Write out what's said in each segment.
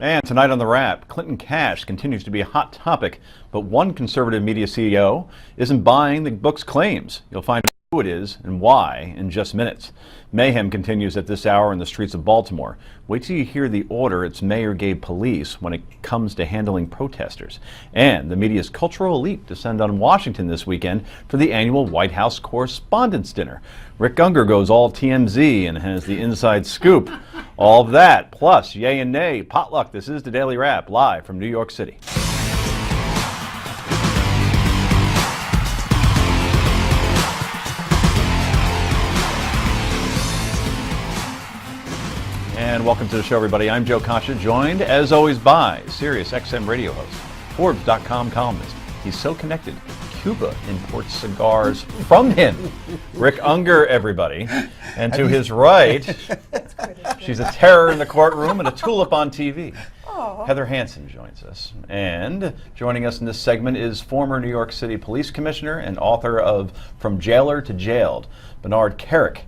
And tonight on The Wrap, Clinton cash continues to be a hot topic, but one conservative media CEO isn't buying the book's claims. You'll find out who it is and why in just minutes. Mayhem continues at this hour in the streets of Baltimore. Wait till you hear the order its mayor gave police when it comes to handling protesters. And the media's cultural elite descend on Washington this weekend for the annual White House Correspondents' Dinner. Rick Unger goes all TMZ and has the inside scoop. All of that, plus yay and nay, potluck. This is the Daily Wrap, live from New York City. And welcome to the show, everybody. I'm Joe Concha, joined, as always, by Sirius XM radio host, Forbes.com columnist. He's so connected, Cuba imports cigars from him. Rick Unger, everybody. And to his right, she's a terror in the courtroom and a tulip on TV. Aww. Heather Hansen joins us. And joining us in this segment is former New York City Police Commissioner and author of From Jailer to Jailed, Bernard Carrick.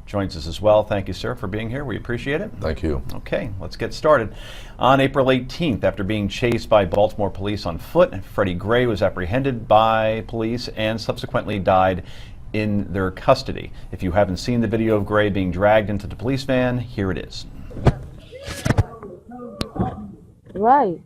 Joins us as well. Thank you, sir, for being here. We appreciate it. Thank you. Okay, let's get started. On April 18th, after being chased by Baltimore police on foot, Freddie Gray was apprehended by police and subsequently died in their custody. If you haven't seen the video of Gray being dragged into the police van, here it is. Right.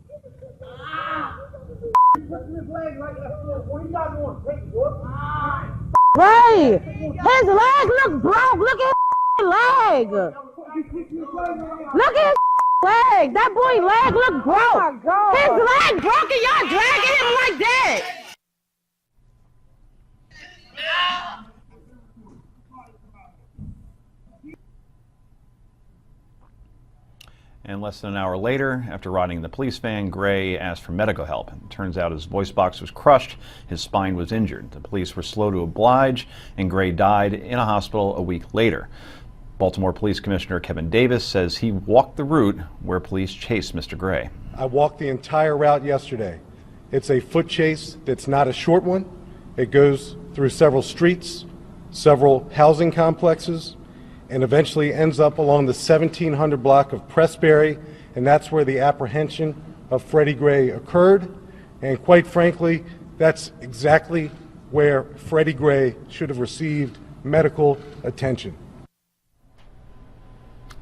Right. His leg look broke. Look at his leg. Look at his leg. That boy leg look broke. Oh my God. His leg broke and y'all dragging him like that. And less than an hour later, after riding in the police van, Gray asked for medical help. It turns out his voice box was crushed, his spine was injured. The police were slow to oblige, and Gray died in a hospital a week later. Baltimore Police Commissioner Kevin Davis says he walked the route where police chased Mr. Gray. I walked the entire route yesterday. It's a foot chase that's not a short one. It goes through several streets, several housing complexes, and eventually ends up along the 1700 block of Pressbury, and that's where the apprehension of Freddie Gray occurred. And quite frankly, that's exactly where Freddie Gray should have received medical attention.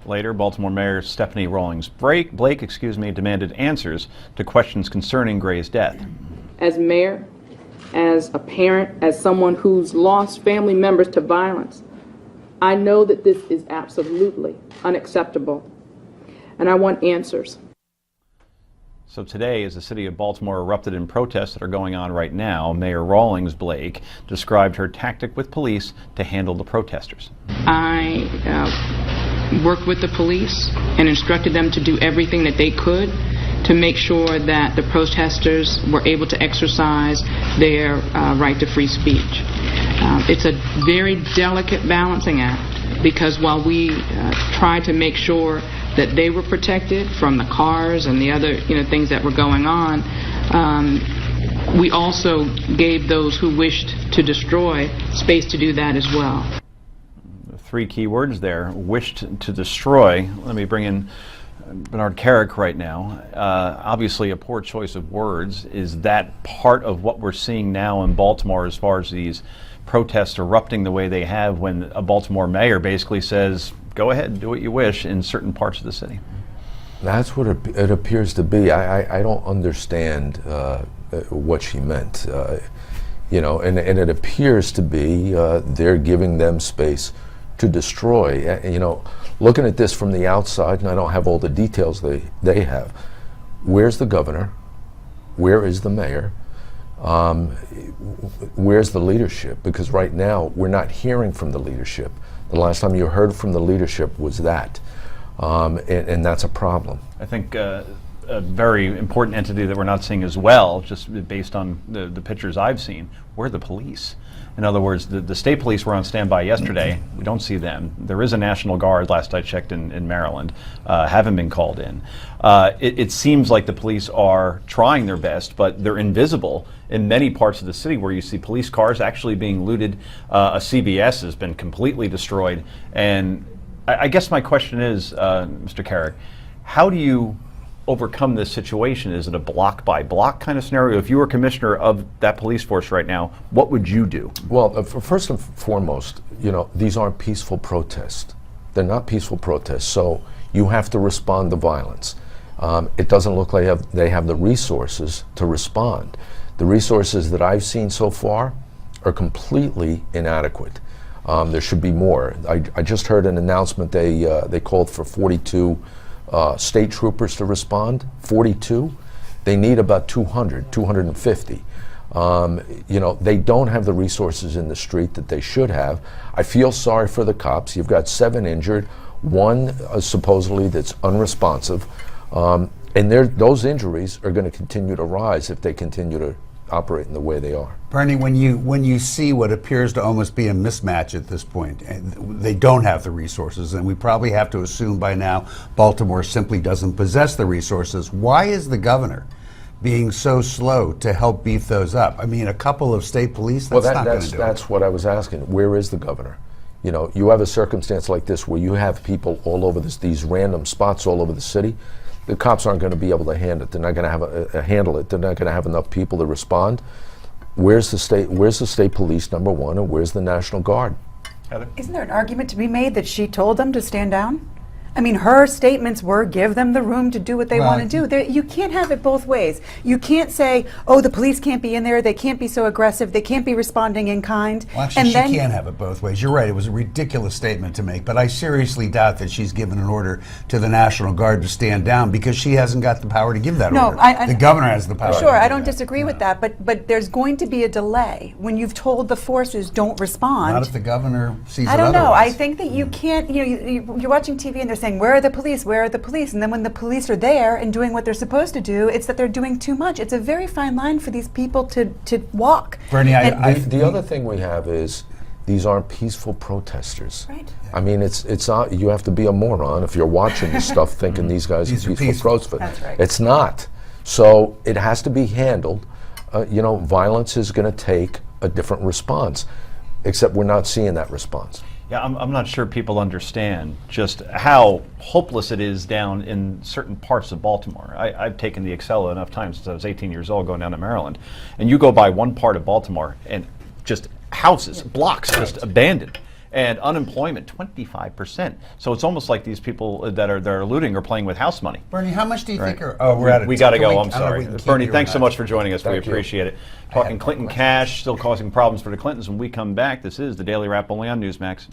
Later, Baltimore Mayor Stephanie Rawlings-Blake demanded answers to questions concerning Gray's death. As mayor, as a parent, as someone who's lost family members to violence, I know that this is absolutely unacceptable, and I want answers. So today, as the city of Baltimore erupted in protests that are going on right now, Mayor Rawlings-Blake described her tactic with police to handle the protesters. I worked with the police and instructed them to do everything that they could to make sure that the protesters were able to exercise their right to free speech. It's a very delicate balancing act, because while we tried to make sure that they were protected from the cars and the other things that were going on, we also gave those who wished to destroy space to do that as well. Three key words there: wished to destroy. Let me bring in Bernard Carrick right now. Obviously a poor choice of words. Is that part of what we're seeing now in Baltimore as far as these protests erupting the way they have, when a Baltimore mayor basically says, go ahead and do what you wish in certain parts of the city? That's what it appears to be. I don't understand what she meant. And it appears to be they're giving them space to destroy. Looking at this from the outside, and I don't have all the details they have, where's the governor? Where is the mayor? Where's the leadership? Because right now we're not hearing from the leadership. The last time you heard from the leadership was that, and that's a problem. I think a very important entity that we're not seeing as well, just based on the pictures I've seen, were the police. In other words, the state police were on standby yesterday. We don't see them. There is a National Guard, last I checked, in Maryland. Haven't been called in. It seems like the police are trying their best, but they're invisible in many parts of the city where you see police cars actually being looted. A CVS has been completely destroyed. And I guess my question is, Mr. Carrick, how do you overcome this situation? Is it a block by block kind of scenario? If you were commissioner of that police force right now, what would you do? Well, first and foremost, these aren't peaceful protests. They're not peaceful protests, so you have to respond to violence. It doesn't look like they have the resources to respond. The resources that I've seen so far are completely inadequate. There should be more. I just heard an announcement they called for 42 state troopers to respond. 42? They need about 200, 250. They don't have the resources in the street that they should have. I feel sorry for the cops. You've got 7 injured, 1 supposedly that's unresponsive, and those injuries are going to continue to rise if they continue to operate in the way they are. Bernie, when you see what appears to almost be a mismatch at this point, and they don't have the resources, and we probably have to assume by now Baltimore simply doesn't possess the resources, why is the governor being so slow to help beef those up? I mean, a couple of state police, that's not going to do it. That's what I was asking. Where is the governor? You have a circumstance like this where you have people all over these random spots all over the city. The cops aren't going to be able to handle it. They're not going to have handle it. They're not going to have enough people to respond. Where's the state police, number one, and where's the National Guard? Heather? Isn't there an argument to be made that she told them to stand down? I mean, her statements were give them the room to do what they want to do. You can't have it both ways. You can't say, oh, the police can't be in there, they can't be so aggressive, they can't be responding in kind. Well, actually, she can't have it both ways. You're right, it was a ridiculous statement to make, but I seriously doubt that she's given an order to the National Guard to stand down because she hasn't got the power to give that order. The governor has the power. Sure, I don't disagree with that, but there's going to be a delay when you've told the forces don't respond. Not if the governor sees it I don't know. otherwise. I think that you can't, you're watching TV and they're saying, where are the police? Where are the police? And then when the police are there and doing what they're supposed to do, it's that they're doing too much. It's a very fine line for these people to walk. Bernie, the other thing we have is these aren't peaceful protesters. Right. I mean, it's you have to be a moron if you're watching this stuff thinking these guys are peaceful protesters. That's right. It's not. So it has to be handled. Violence is going to take a different response, except we're not seeing that response. Yeah, I'm not sure people understand just how hopeless it is down in certain parts of Baltimore. I've taken the Excel enough times since I was 18 years old going down to Maryland. And you go by one part of Baltimore and just houses, blocks just abandoned. And unemployment, 25%. So it's almost like these people that are looting are playing with house money. Bernie, how much do you think are... Oh, we're out of time. We got to go, I'm I don't know sorry. if we can Bernie, keep you or thanks so not. much for joining us. We appreciate it. Talking Clinton cash, still causing problems for the Clintons. When we come back, this is the Daily Wrap only on Newsmax.